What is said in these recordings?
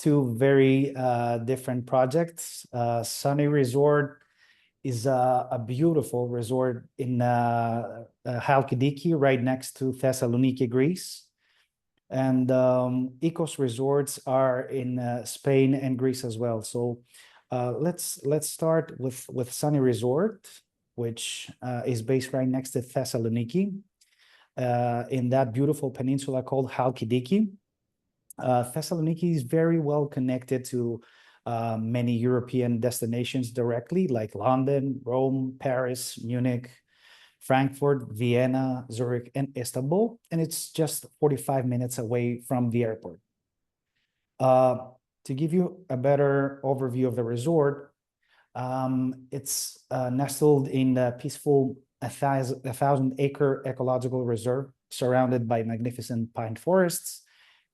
two very different projects. Sani Resort is a beautiful resort in Halkidiki, right next to Thessaloniki, Greece. And Ikos resorts are in Spain and Greece as well. So let's start with Sani Resort, which is based right next to Thessaloniki, in that beautiful peninsula called Halkidiki. Thessaloniki is very well connected to many European destinations directly, like London, Rome, Paris, Munich, Frankfurt, Vienna, Zurich, and Istanbul, and it's just 45 minutes away from the airport. To give you a better overview of the resort, it's nestled in the peaceful 1,000-acre ecological reserve surrounded by magnificent pine forests,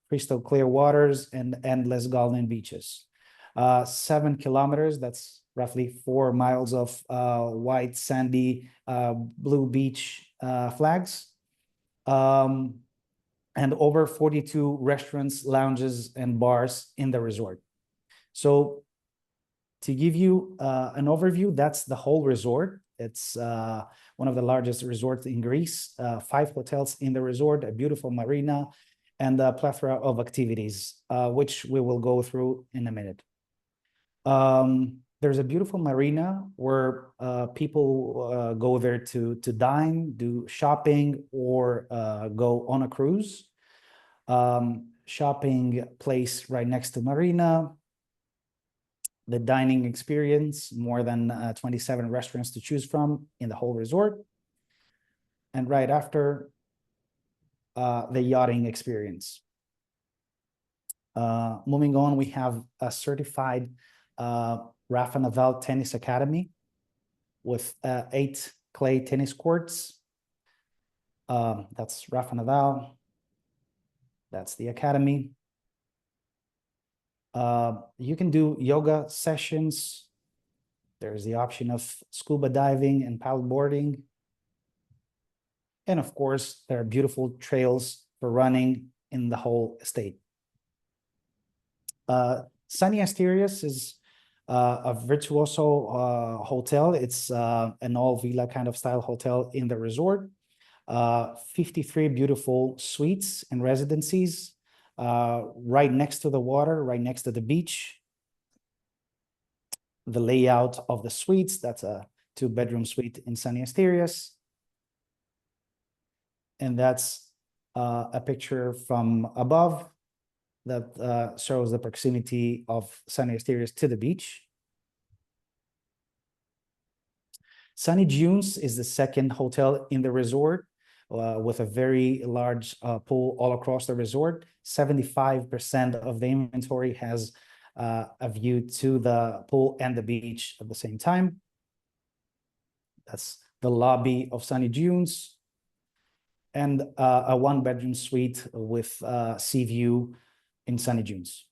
crystal clear waters, and endless golden beaches. 7 kilometers, that's roughly 4 miles of white, sandy, blue beach flags, and over 42 restaurants, lounges, and bars in the resort. So to give you an overview, that's the whole resort. It's one of the largest resorts in Greece, 5 hotels in the resort, a beautiful marina, and a plethora of activities, which we will go through in a minute. There's a beautiful marina where people go there to dine, do shopping, or go on a cruise. Shopping place right next to marina. The dining experience, more than 27 restaurants to choose from in the whole resort. And right after, the yachting experience. Moving on, we have a certified Rafa Nadal Tennis Academy with 8 clay tennis courts. That's Rafa Nadal. That's the academy. You can do yoga sessions. There's the option of scuba diving and paddleboarding. And of course, there are beautiful trails for running in the whole estate. Sani Asturias is a virtuoso hotel. It's an all villa kind of style hotel in the resort. 53 beautiful suites and residencies right next to the water, right next to the beach. The layout of the suites, that's a 2-bedroom suite in Sani Asturias. And that's a picture from above that shows the proximity of Sani Asturias to the beach. Sunny Dunes is the second hotel in the resort with a very large pool all across the resort. 75% of the inventory has a view to the pool and the beach at the same time. That's the lobby of Sunny Dunes. And a 1-bedroom suite with sea view in Sunny Dunes.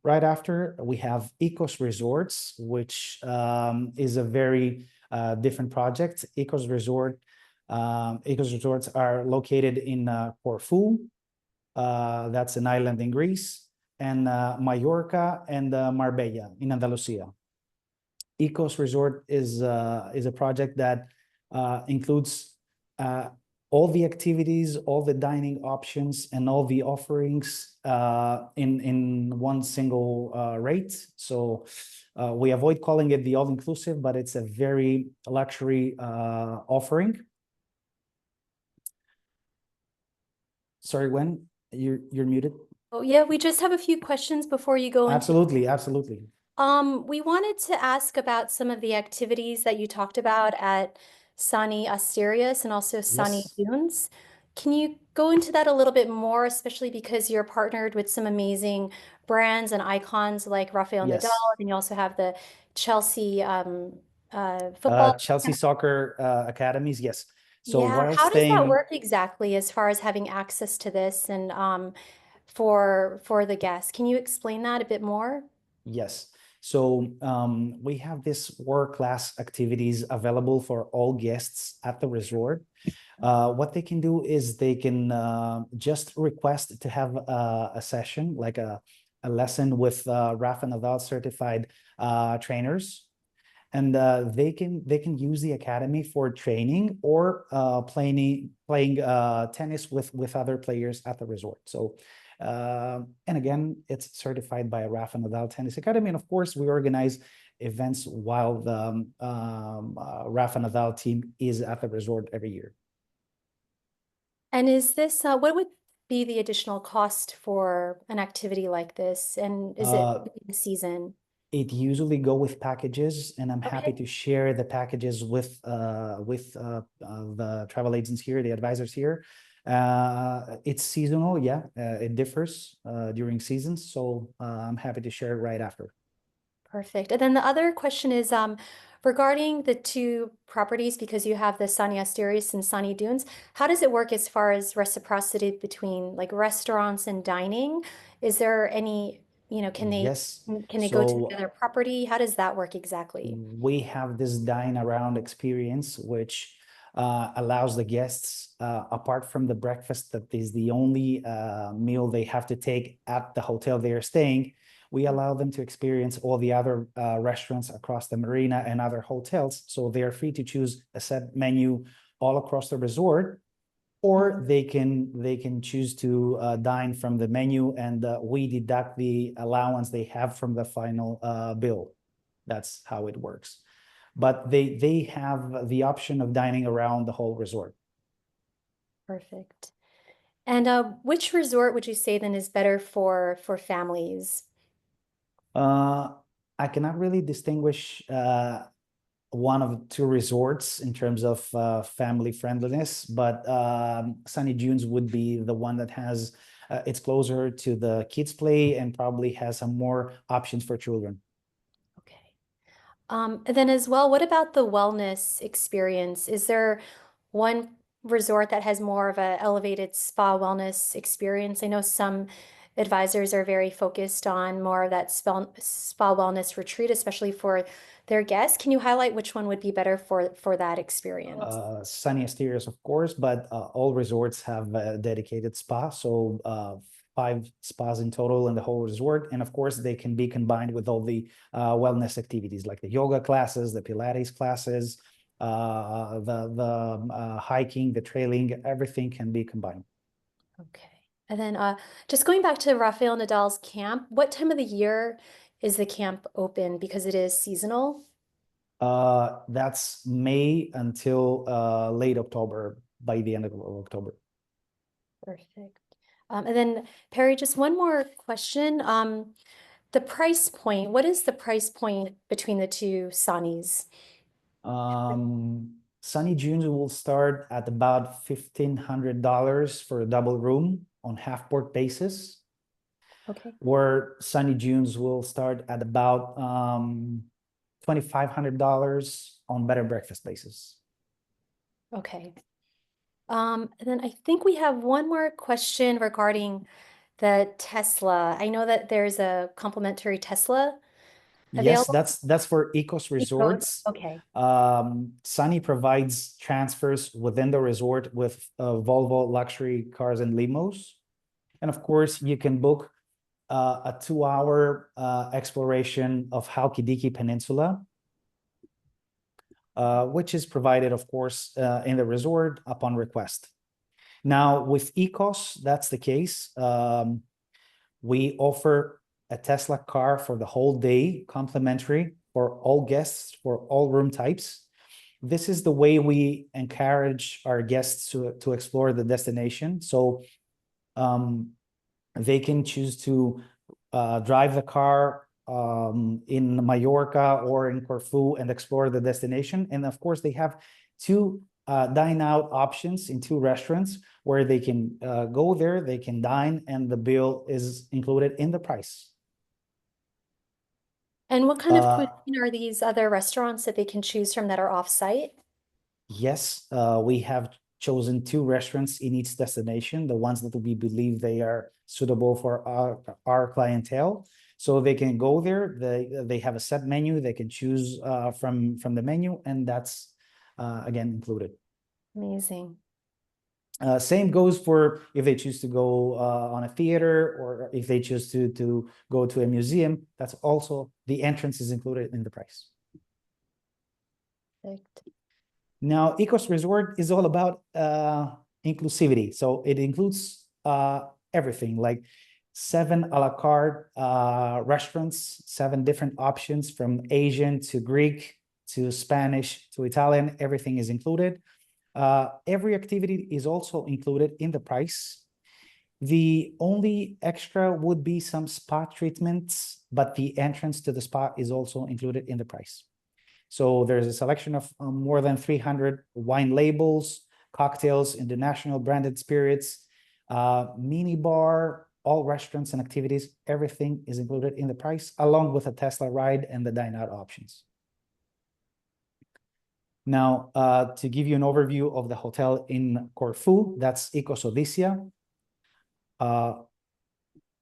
Right after, we have Ikos Resorts, which is a very different project. Ikos Resorts are located in Corfu. That's an island in Greece, and Mallorca and Marbella in Andalusia. Ikos Resort is a project that includes all the activities, all the dining options, and all the offerings in one single rate. So we avoid calling it the all-inclusive, but it's a very luxury offering. Sorry, Gwen, you're muted. Oh yeah, we just have a few questions before you go. Absolutely. We wanted to ask about some of the activities that you talked about at Sani Asturias and also Sani Dunes. Can you go into that a little bit more, especially because you're partnered with some amazing brands and icons like Rafael Nadal, and you also have the Chelsea football. Chelsea soccer academies, yes. So yeah, how does that work exactly as far as having access to this and for the guests? Can you explain that a bit more? Yes. So we have this world-class activities available for all guests at the resort. What they can do is they can just request to have a session, like a lesson with Rafa Nadal certified trainers, and they can use the academy for training or playing tennis with other players at the resort. So and again, it's certified by a Rafa Nadal Tennis Academy, and of course we organize events while the Rafa Nadal team is at the resort every year. And is this, what would be the additional cost for an activity like this? And is it the season? It usually go with packages, and I'm happy Okay, to share the packages with the travel agents here, the advisors here. It's seasonal, yeah. It differs during seasons, so I'm happy to share it right after. perfect. And then the other question is regarding the two properties, because you have the Sani Asturias and Sani Dunes, how does it work as far as reciprocity between like restaurants and dining? Is there any, can they Yes. go to So the other property? How does that work exactly? we have this dine around experience, which allows the guests, apart from the breakfast, that is the only meal they have to take at the hotel they are staying. We allow them to experience all the other restaurants across the marina and other hotels. So they are free to choose a set menu all across the resort, or they can choose to dine from the menu, and we deduct the allowance they have from the final bill. That's how it works. But they have the option of dining around the whole resort. Perfect. And which resort would you say then is better for families? Uh, I cannot really distinguish one of two resorts in terms of family friendliness, but Sunny Dunes would be the one that has it's closer to the kids play and probably has some more options for children. Okay. And then as well, what about the wellness experience? Is there one resort that has more of a elevated spa wellness experience? I know some advisors are very focused on more of that spa wellness retreat, especially for their guests. Can you highlight which one would be better for that experience? Sunny Asterios, of course, but all resorts have a dedicated spa. So 5 spas in total in the whole resort. And of course, they can be combined with all the wellness activities like the yoga classes, the Pilates classes, the hiking, the trailing, everything can be combined. Okay. And then just going back to Rafael Nadal's camp, what time of the year is the camp open? Because it is seasonal. That's May until late October, by the end of October. Perfect. And then Perry, just one more question. The price point, what is the price point between the two Sanis? Sunny Dunes will start at about $1,500 for a double room on half board basis, Okay. where Sunny Dunes will start at about $2,500 on bed and breakfast basis. Okay. And then I think we have one more question regarding the Tesla. I know that there's a complimentary Tesla Yes, available. that's for Ikos Ikos. resorts. Okay. Sunny provides transfers within the resort with Volvo luxury cars and limos. And of course, you can book a 2-hour exploration of Halkidiki Peninsula, which is provided, of course, in the resort upon request. Now, with Ikos, that's the case. We offer a Tesla car for the whole day, complimentary for all guests, for all room types. This is the way we encourage our guests to explore the destination. So they can choose to drive the car in Mallorca or in Corfu and explore the destination. And of course, they have two dine out options in two restaurants where they can go there, they can dine, and the bill is included in the price. And what kind of cuisine are these other restaurants that they can choose from that are off-site? Yes, we have chosen two restaurants in each destination, the ones that we believe they are suitable for our clientele. So they can go there, they have a set menu, they can choose from the menu, and that's again included. Amazing. Same goes for if they choose to go on a theater, or if they choose to go to a museum. That's also, the entrance is included in the price. Perfect. Now, Ikos Resort is all about inclusivity. So it includes everything, like 7 a la carte restaurants, 7 different options from Asian to Greek to Spanish to Italian. Everything is included. Every activity is also included in the price. The only extra would be some spa treatments, but the entrance to the spa is also included in the price. So there's a selection of more than 300 wine labels, cocktails, international branded spirits, mini bar, all restaurants and activities, everything is included in the price, along with a Tesla ride and the dine out options. Now, to give you an overview of the hotel in Corfu, that's Ikos Odisea.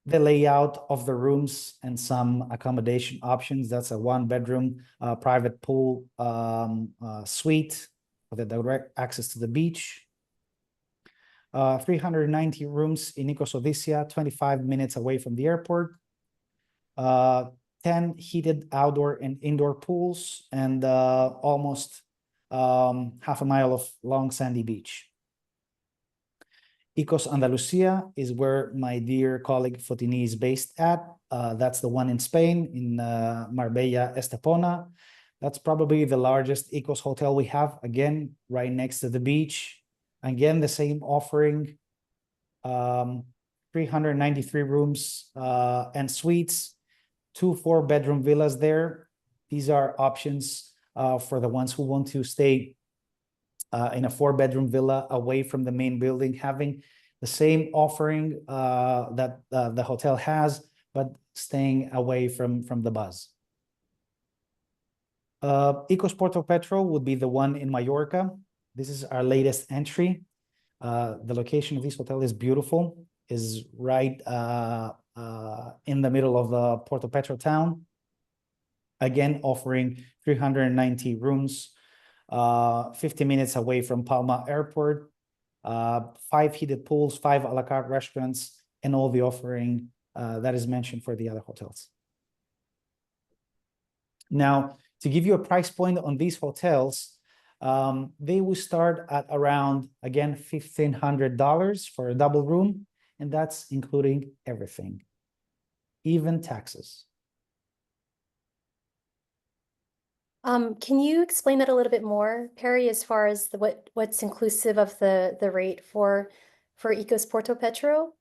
The layout of the rooms and some accommodation options. That's a 1-bedroom private pool suite with a direct access to the beach. 390 rooms in Ikos Odisea, 25 minutes away from the airport. 10 heated outdoor and indoor pools, and almost half a mile of long sandy beach. Ikos Andalusia is where my dear colleague Fotini is based at. That's the one in Spain, in Marbella, Estepona. That's probably the largest Ikos hotel we have, again, right next to the beach. Again, the same offering, 393 rooms and suites, 2 4-bedroom villas there. These are options for the ones who want to stay in a 4-bedroom villa away from the main building, having the same offering that the hotel has, but staying away from the buzz. Ikos Porto Petro would be the one in Mallorca. This is our latest entry. The location of this hotel is beautiful, is right in the middle of the Porto Petro town. Again, offering 390 rooms, 50 minutes away from Palma Airport, 5 heated pools, 5 a la carte restaurants, and all the offering that is mentioned for the other hotels. Now, to give you a price point on these hotels, they will start at around, again, $1,500 for a double room, and that's including everything, even taxes. Can you explain that a little bit more, Perry, as far as what's inclusive of the rate for Ikos Porto Petro?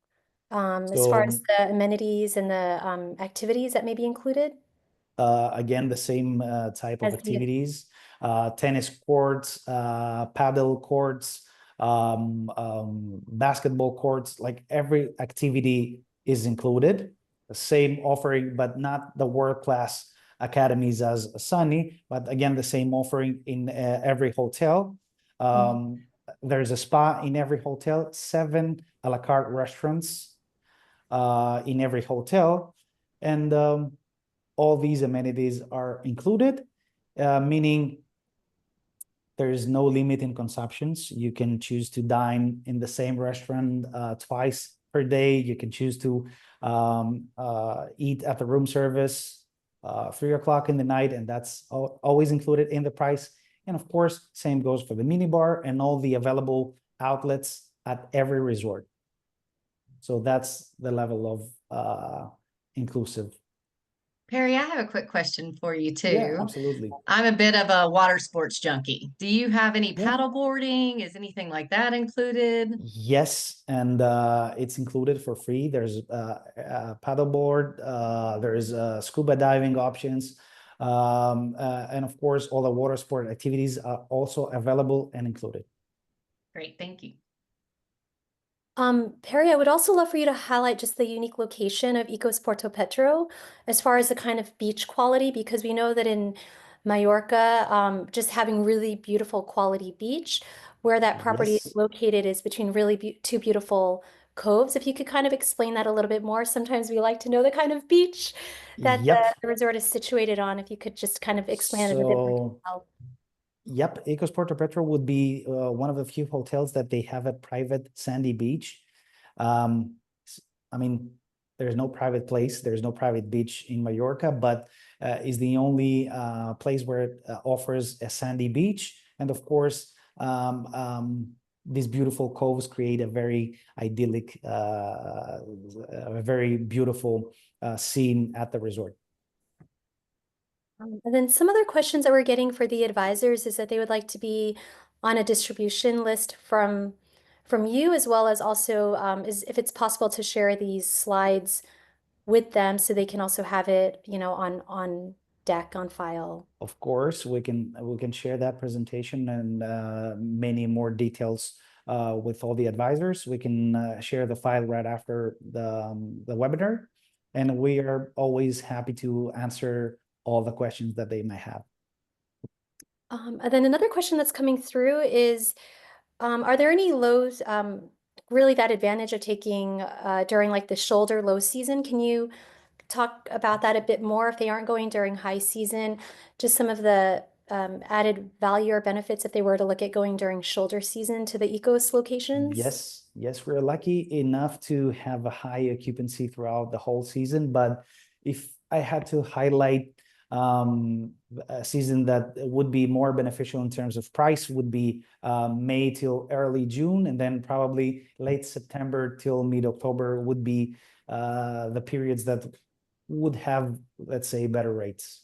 As far as the amenities and the activities that may be included? Again, the same type of activities, tennis courts, paddle courts, basketball courts, like every activity is included. The same offering, but not the world-class academies as Sani, but again, the same offering in every hotel. There's a spa in every hotel, 7 a la carte restaurants in every hotel, and all these amenities are included, meaning there is no limit in consumptions. You can choose to dine in the same restaurant twice per day. You can choose to eat at the room service 3 o'clock in the night, and that's always included in the price. And of course, same goes for the minibar and all the available outlets at every resort. So that's the level of inclusive. Perry, I have a quick question for you too. Yeah, absolutely. I'm a bit of a water sports junkie. Do you have any Yeah. paddle boarding? Is anything like that included? Yes, and it's included for free. There's a paddleboard, there's scuba diving options, and of course, all the water sport activities are also available and included. Great, thank you. Perry, I would also love for you to highlight just the unique location of Ikos Porto Petro as far as the kind of beach quality, because we know that in Mallorca, just having really beautiful quality beach, where that property is located is between really 2 beautiful coves. If you could kind of explain that a little bit more. Sometimes we like to know the kind of beach that the resort is situated on. If you could just kind of explain it a bit more. Yep, Ikos Puerto Petro would be one of the few hotels that they have a private sandy beach. Um, I mean, there's no private place, there's no private beach in Mallorca, but is the only place where it offers a sandy beach. And of course, these beautiful coves create a very idyllic, a very beautiful scene at the resort. And then some other questions that we're getting for the advisors is that they would like to be on a distribution list from you, as well as also is if it's possible to share these slides with them so they can also have it, on deck on file. Of course, we can share that presentation and many more details with all the advisors. We can share the file right after the webinar, and we are always happy to answer all the questions that they may have. And then another question that's coming through is, are there any lows, really that advantage of taking during like the shoulder low season? Can you talk about that a bit more if they aren't going during high season? Just some of the added value or benefits if they were to look at going during shoulder season to the Ikos locations? Yes, we're lucky enough to have a high occupancy throughout the whole season. But if I had to highlight a season that would be more beneficial in terms of price, would be May till early June, and then probably late September till mid-October would be the periods that would have, let's say, better rates.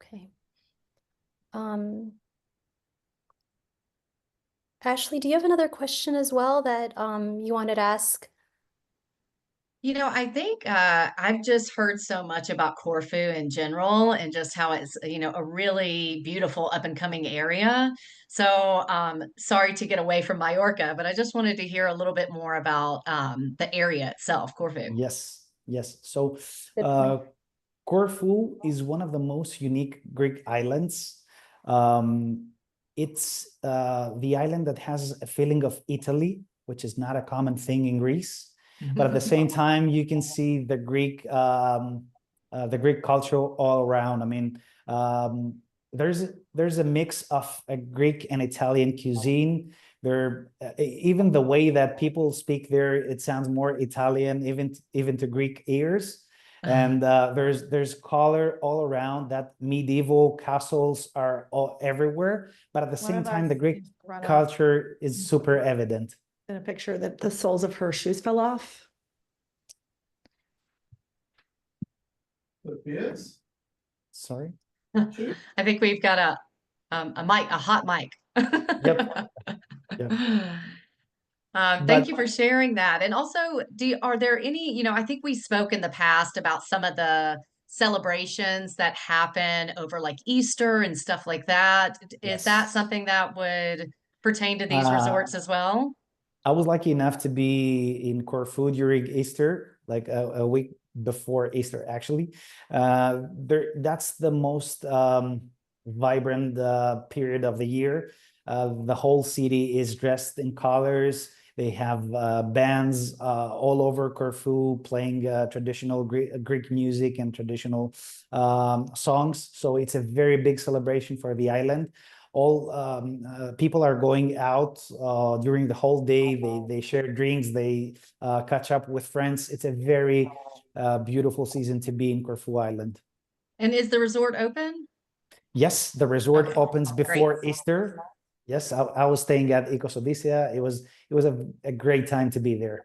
Okay. Ashley, do you have another question as well that you wanted to ask? I think I've just heard so much about Corfu in general and just how it's, a really beautiful up and coming area. So sorry to get away from Mallorca, but I just wanted to hear a little bit more about the area itself, Corfu. Yes. So Good point. Corfu is one of the most unique Greek islands. Um, it's the island that has a feeling of Italy, which is not a common thing in Greece. But at the same time, you can see the Greek culture all around. I mean, there's a mix of a Greek and Italian cuisine. There, even the way that people speak there, it sounds more Italian, even to Greek ears. And there's color all around. That medieval castles are all everywhere, but at the One same of time, us the Greek needs to run up culture is super evident. in a picture that the soles of her shoes fell off. Sorry. I think we've got a hot mic. Yep. Thank But you for sharing that. And also, are there any, I think we spoke in the past about some of the celebrations that happen over like Easter and stuff like that. Is that yes. something that would pertain to these Uh, resorts as well? I was lucky enough to be in Corfu during Easter, like a week before Easter, actually. That's the most vibrant period of the year. The whole city is dressed in colors. They have bands all over Corfu playing traditional Greek music and traditional songs. So it's a very big celebration for the island. All people are going out during the whole day. They share drinks. They catch up with friends. It's a very beautiful season to be in Corfu Island. And is the resort open? Yes, the resort Okay, opens great. before Easter. Yes, I was staying at Ikos. It was a great time to be there.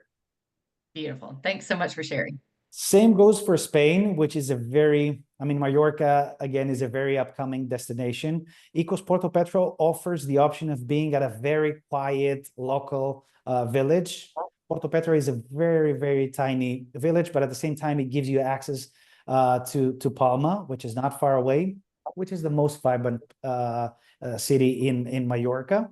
Beautiful. Thanks so much for sharing. Same goes for Spain, which is Mallorca, again, is a very upcoming destination. Ikos Porto Petro offers the option of being at a very quiet local village. Porto Petro is a very, very tiny village, but at the same time, it gives you access to Palma, which is not far away, which is the most vibrant city in Mallorca.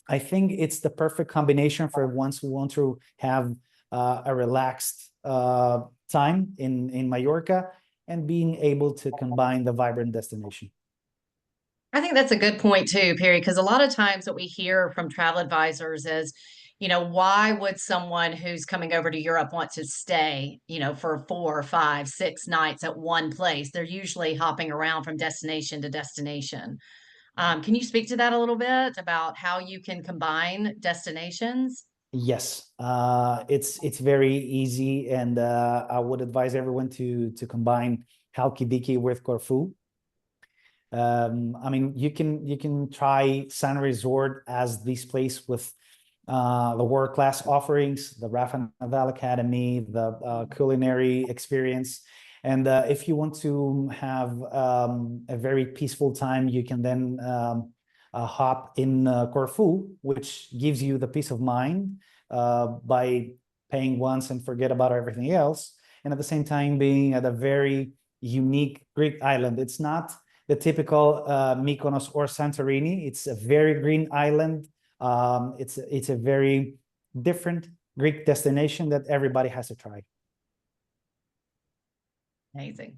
I think it's the perfect combination for ones who want to have a relaxed time in Mallorca and being able to combine the vibrant destination. I think that's a good point too, Perry, because a lot of times what we hear from travel advisors is, why would someone who's coming over to Europe want to stay, for 4, 5, 6 nights at one place? They're usually hopping around from destination to destination. Can you speak to that a little bit about how you can combine destinations? Yes, it's very easy, and I would advise everyone to combine Halkidiki with Corfu. I mean, you can try Sani Resort as this place with the world-class offerings, the Rafa Nadal Academy, the culinary experience. And if you want to have a very peaceful time, you can then hop in Corfu, which gives you the peace of mind by paying once and forget about everything else. And at the same time, being at a very unique Greek island. It's not the typical Mykonos or Santorini. It's a very green island. It's a very different Greek destination that everybody has to try. Amazing.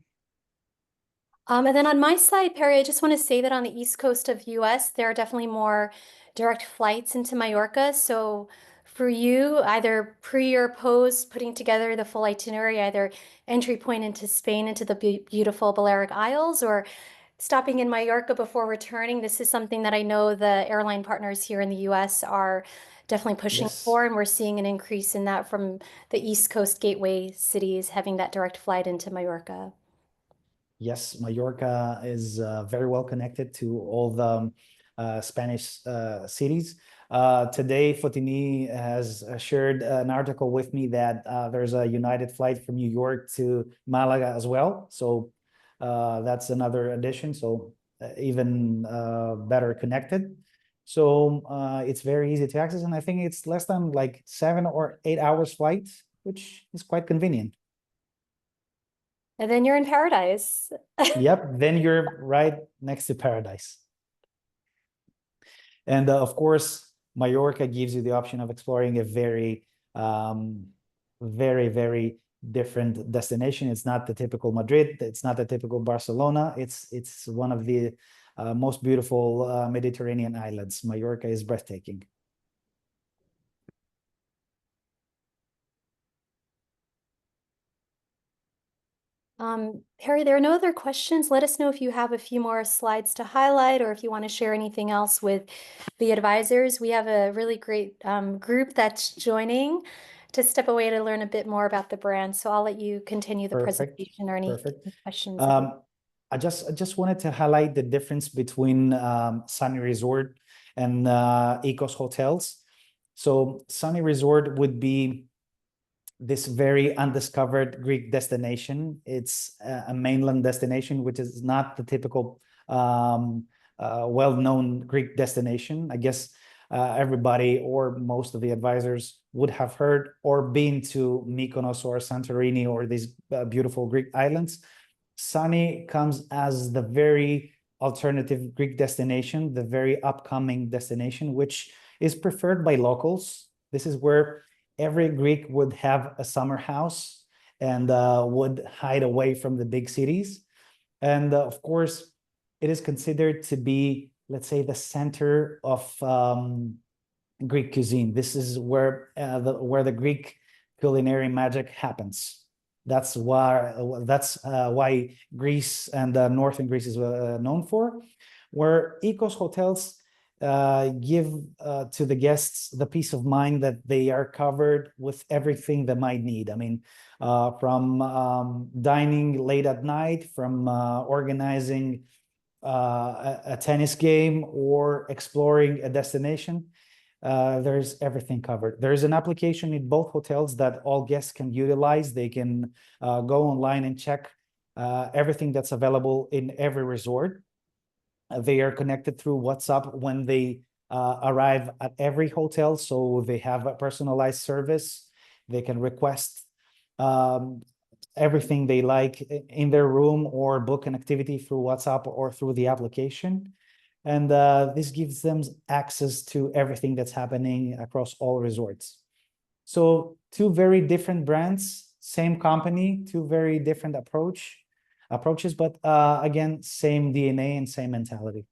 And then on my side, Perry, I just want to say that on the east coast of US, there are definitely more direct flights into Mallorca. So for you, either pre or post putting together the full itinerary, either entry point into Spain, into the beautiful Balearic Isles, or stopping in Mallorca before returning, this is something that I know the airline partners here in the US are definitely pushing Yes. for, and we're seeing an increase in that from the East Coast gateway cities having that direct flight into Mallorca. Yes, Mallorca is very well connected to all the Spanish cities. Today, Fotini has shared an article with me that there's a United flight from New York to Malaga as well. So that's another addition. So even better connected. So it's very easy to access, and I think it's less than like 7 or 8 hours flight, which is quite convenient. And then you're in paradise. Yep, then you're right next to paradise. And of course, Mallorca gives you the option of exploring a very, very different destination. It's not the typical Madrid. It's not the typical Barcelona. It's one of the most beautiful Mediterranean islands. Mallorca is breathtaking. Perry, there are no other questions. Let us know if you have a few more slides to highlight, or if you want to share anything else with the advisors. We have a really great group that's joining to step away to learn a bit more about the brand. So I'll let you continue the Perfect. presentation or any Perfect. questions. I just wanted to highlight the difference between Sani Resort and Ikos hotels. So Sani Resort would be this very undiscovered Greek destination. It's a mainland destination, which is not the typical well-known Greek destination. I guess everybody or most of the advisors would have heard or been to Mykonos or Santorini or these beautiful Greek islands. Sani comes as the very alternative Greek destination, the very upcoming destination, which is preferred by locals. This is where every Greek would have a summer house and would hide away from the big cities. And of course, it is considered to be, let's say, the center of Greek cuisine. This is where the Greek culinary magic happens. That's why Greece and northern Greece is known for. Where Ikos hotels give to the guests the peace of mind that they are covered with everything they might need. I mean, from dining late at night, from organizing a tennis game or exploring a destination. There's everything covered. There's an application in both hotels that all guests can utilize. They can go online and check everything that's available in every resort. They are connected through WhatsApp when they arrive at every hotel, so they have a personalized service. They can request everything they like in their room or book an activity through WhatsApp or through the application. And this gives them access to everything that's happening across all resorts. So two very different brands, same company, two very different approaches, but again, same DNA and same mentality.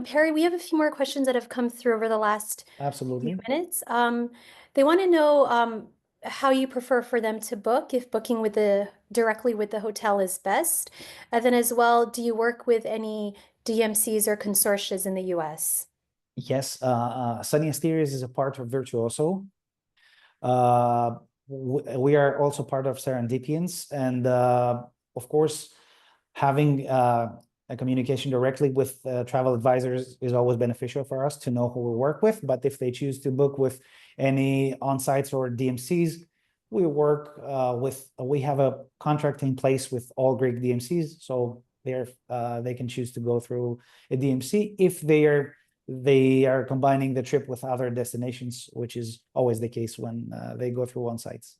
Perry, we have a few more questions that have come through over the last Absolutely. few minutes. They want to know how you prefer for them to book, if booking directly with the hotel is best. And then as well, do you work with any DMCs or consortia in the US? Yes, Sani Asterias is a part of Virtuoso. We are also part of Serendipians, and of course, having a communication directly with travel advisors is always beneficial for us to know who we work with. But if they choose to book with any on-sites or DMCs, we work we have a contract in place with all Greek DMCs, so they can choose to go through a DMC if they are combining the trip with other destinations, which is always the case when they go through on-sites.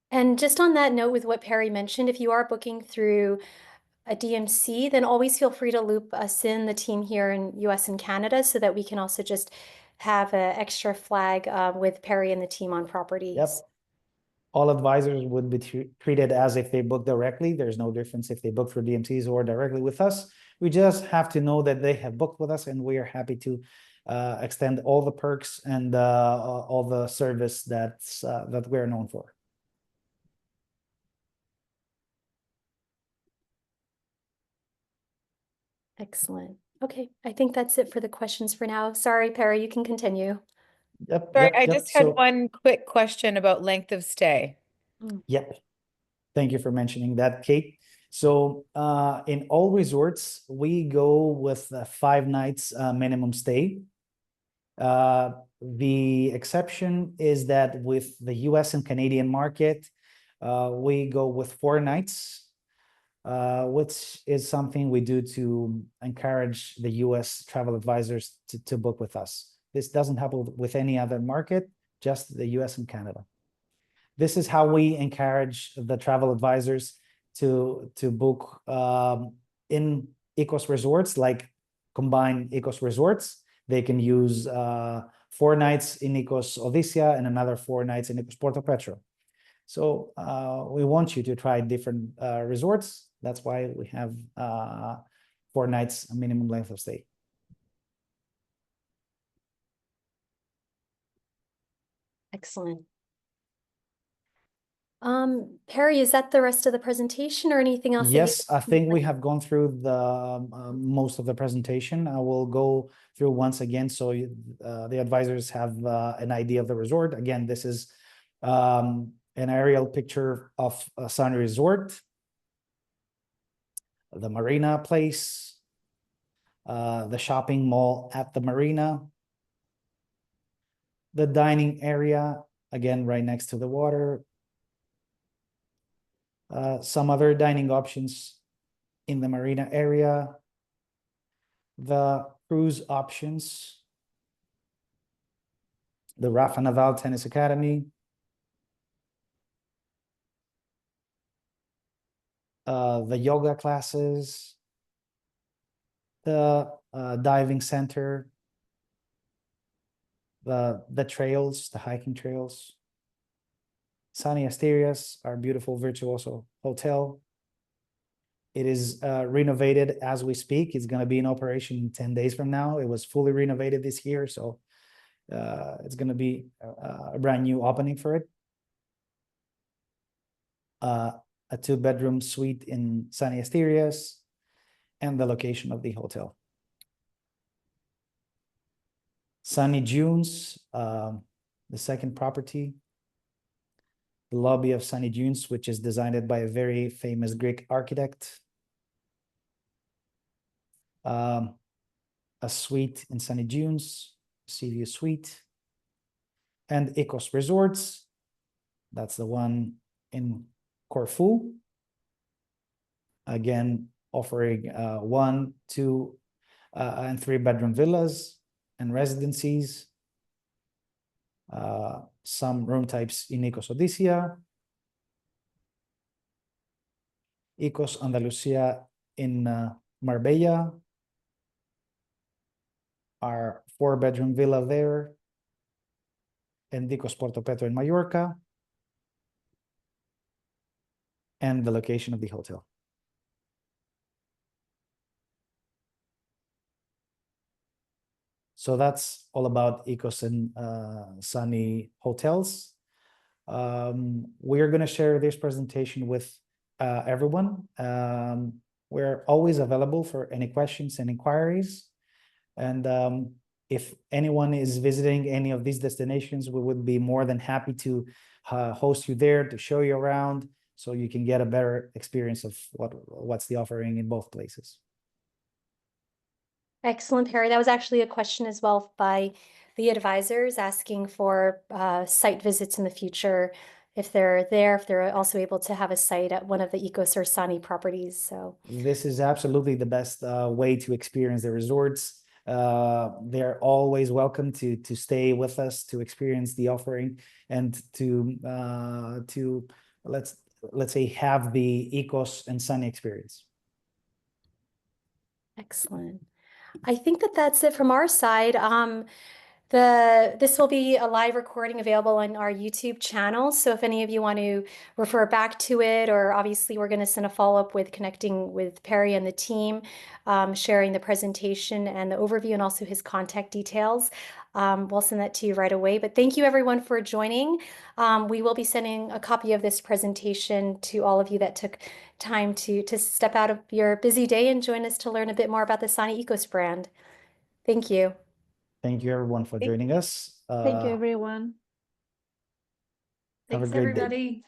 And just on that note with what Perry mentioned, if you are booking through a DMC, then always feel free to loop us in, the team here in US and Canada, so that we can also just have an extra flag with Perry and the team on properties. Yep. All advisors would be treated as if they book directly. There's no difference if they book through DMCs or directly with us. We just have to know that they have booked with us, and we are happy to extend all the perks and all the service that we're known for. Excellent. Okay, I think that's it for the questions for now. Sorry, Perry, you can continue. Yep. Sorry, yep, I yep. just had So, one quick question about length of stay. Yep. Thank you for mentioning that, Kate. So in all resorts, we go with 5 nights minimum stay. The exception is that with the US and Canadian market, we go with 4 nights, which is something we do to encourage the US travel advisors to book with us. This doesn't happen with any other market, just the US and Canada. This is how we encourage the travel advisors to book in Ikos resorts, like combined Ikos resorts. They can use 4 nights in Ikos Odysseia and another 4 nights in Ikos Porto Petro. So we want you to try different resorts. That's why we have 4 nights minimum length of stay. Excellent. Perry, is that the rest of the presentation or anything else? Yes, I think we have gone through the most of the presentation. I will go through once again so the advisors have an idea of the resort. Again, this is an aerial picture of Sani Resort, the marina place, the shopping mall at the marina, the dining area, again, right next to the water, some other dining options in the marina area, the cruise options, the Rafa Nadal Tennis Academy, the yoga classes, the diving center, the trails, the hiking trails, Sani Asterias, our beautiful Virtuoso hotel. It is renovated as we speak. It's going to be in operation 10 days from now. It was fully renovated this year, so it's going to be a brand new opening for it. A 2-bedroom suite in Sani Asterias, and the location of the hotel. Sani Dunes, the second property. The lobby of Sani Dunes, which is designed by a very famous Greek architect. A suite in Sani Dunes, sea view suite. And Ikos Resorts, that's the one in Corfu. Again, offering 1, 2, and 3-bedroom villas and residencies. Some room types in Ikos Odysseia, Ikos Andalusia in Marbella, our 4-bedroom villa there, and Ikos Porto Petro in Mallorca, and the location of the hotel. So that's all about Ikos and Sani hotels. We are going to share this presentation with everyone. We're always available for any questions and inquiries. And if anyone is visiting any of these destinations, we would be more than happy to host you there, to show you around, so you can get a better experience of what's the offering in both places. Excellent, Perry. That was actually a question as well by the advisors asking for site visits in the future. If they're there, if they're also able to have a site at one of the Ikos or Sani properties. So this is absolutely the best way to experience the resorts. They're always welcome to stay with us, to experience the offering, and to let's say have the Ikos and Sani experience. excellent. I think that that's it from our side. This will be a live recording available on our YouTube channel. So if any of you want to refer back to it, or obviously we're going to send a follow-up with connecting with Perry and the team, sharing the presentation and the overview and also his contact details. We'll send that to you right away. But thank you everyone for joining. We will be sending a copy of this presentation to all of you that took time to step out of your busy day and join us to learn a bit more about the Sani Ikos brand. Thank you. Thank you everyone for joining us. Thank you, everyone. Have a Thanks, great day. everybody.